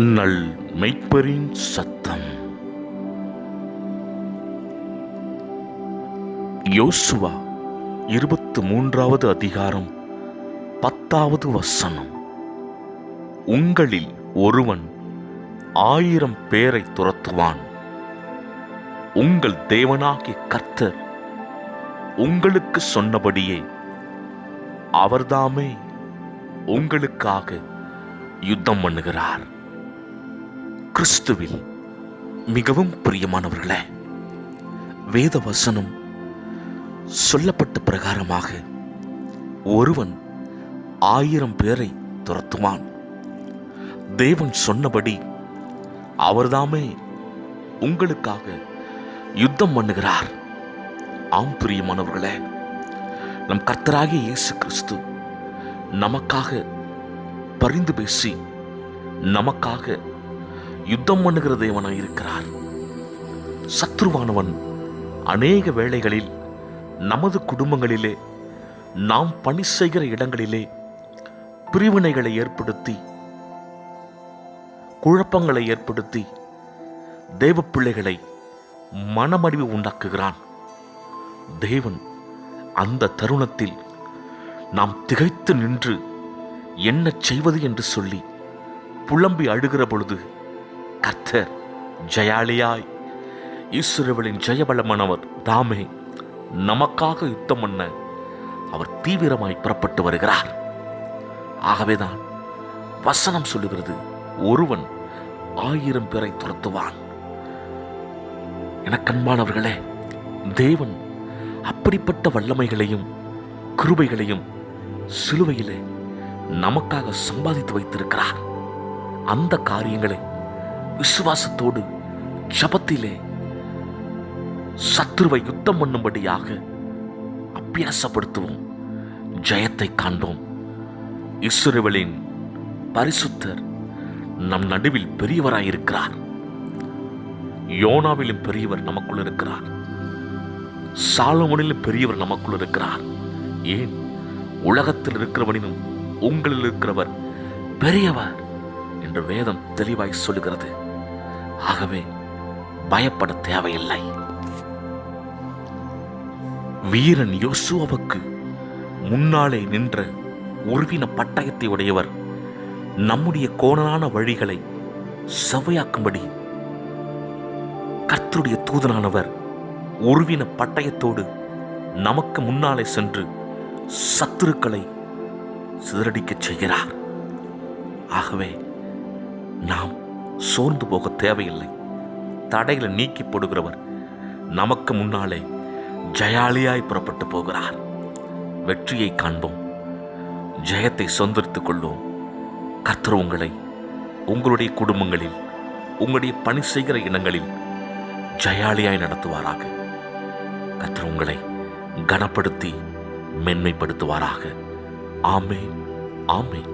நல் மெய்ப்பரின் சத்தம். யோசுவா 23வது அதிகாரம் 10வது வசனம். உங்களில் ஒருவன் 1000 பேரை துரத்துவான். உங்கள் தேவனாகிய கர்த்தர் உங்களுக்கு சொன்னபடியே அவர்தாமே உங்களுக்காக யுத்தம் பண்ணுகிறார். கிறிஸ்துவில் மிகவும் பிரியமானவர்களே, வேத வசனம் சொல்லப்பட்ட பிரகாரமாக ஒருவன் 1000 பேரை துரத்துவான். தேவன் சொன்னபடி அவர்தாமே உங்களுக்காக யுத்தம் பண்ணுகிறார். ஆம் பிரியமானவர்களே, நம் கர்த்தராகிய இயேசு கிறிஸ்து நமக்காக பரிந்து பேசி நமக்காக யுத்தம் பண்ணுகிற தேவனாய் இருக்கிறார். சத்ருவானவன் அநேக வேளைகளில் நமது குடும்பங்களிலே, நாம் பணி செய்கிற இடங்களிலே பிரிவினைகளை ஏற்படுத்தி, குழப்பங்களை ஏற்படுத்தி தேவ பிள்ளைகளை மனமடிவு உண்டாக்குகிறான். தேவன் அந்த தருணத்தில் நாம் திகைத்து நின்று என்ன செய்வது என்று சொல்லி புலம்பி அழுகிற பொழுது, கர்த்தர் ஜெயாலியாய் இஸ்ரவேலின் ஜெயபலமானவர் தாமே நமக்காக யுத்தம் பண்ண அவர் தீவிரமாய் புறப்பட்டு வருகிறார். ஆகவேதான் வசனம் சொல்லுகிறது, ஒருவன் 1000 பேரை துரத்துவான். எனக்கன்பானவர்களே, தேவன் அப்படிப்பட்ட வல்லமைகளையும் கிருபைகளையும் சிலுவையிலே நமக்காக சம்பாதித்து வைத்திருக்கிறார். அந்த காரியங்களை விசுவாசத்தோடு ஜெபத்திலே சத்துருவை யுத்தம் பண்ணும்படியாக அபியாசப்படுத்துவோம். ஜெயத்தை காண்போம். இஸ்ரவேலின் பரிசுத்தர் நம் நடுவில் பெரியவராயிருக்கிறார். யோனாவிலும் பெரியவர் நமக்குள் இருக்கிறார். சாலமோனிலும் பெரியவர் நமக்குள் இருக்கிறார். ஏன், உலகத்தில் இருக்கிறவனினும் உங்களில் இருக்கிறவர் பெரியவர் என்று வேதம் தெளிவாய் சொல்லுகிறது. ஆகவே பயப்பட தேவையில்லை. வீரன் யோசுவாவுக்கு முன்னாலே நின்ற உருவின பட்டயத்தை உடையவர் நம்முடைய கோணலான வழிகளை செவ்வையாக்கும்படி கர்த்தருடைய தூதனானவர் உருவின பட்டயத்தோடு நமக்கு முன்னாலே சென்று சத்துருக்களை சிதறடிக்கச் செய்கிறார். ஆகவே நாம் சோர்ந்து போக தேவையில்லை. தடைகளை நீக்கி போடுகிறவர் நமக்கு முன்னாலே ஜெயாலியாய் புறப்பட்டு போகிறார். வெற்றியை காண்போம். ஜெயத்தை சொந்தரித்துக் கொள்வோம். கர்த்தர் உங்களை உங்களுடைய குடும்பங்களில், உங்களுடைய பணி செய்கிற இடங்களில் ஜெயாலியாய் நடத்துவாராக. கர்த்தர் உங்களை கனப்படுத்தி மென்மைப்படுத்துவாராக. ஆமென், ஆமென்.